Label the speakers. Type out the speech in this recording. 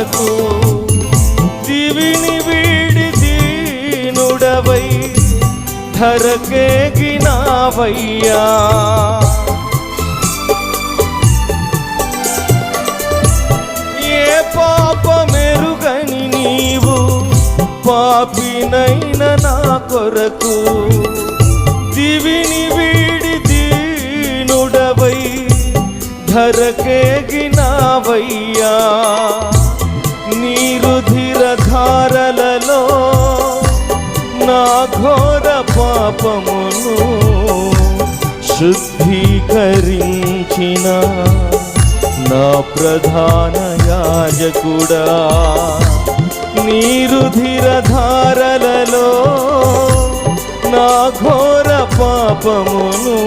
Speaker 1: కొరకు దివిని వీడి దీనుడవై ధరకేగినావయ్యా. ఏ పాపమెరుగని నీవు పాపినైన నా కొరకు దివిని వీడి దీనుడవై ధరకేగినావయ్యా. నీ రుధిర ధారలలో నా ఘోర పాపమును శుద్ధీకరించిన నా ప్రధాన యాజకుడా. నీ రుధిర ధారలలో నా ఘోర పాపమును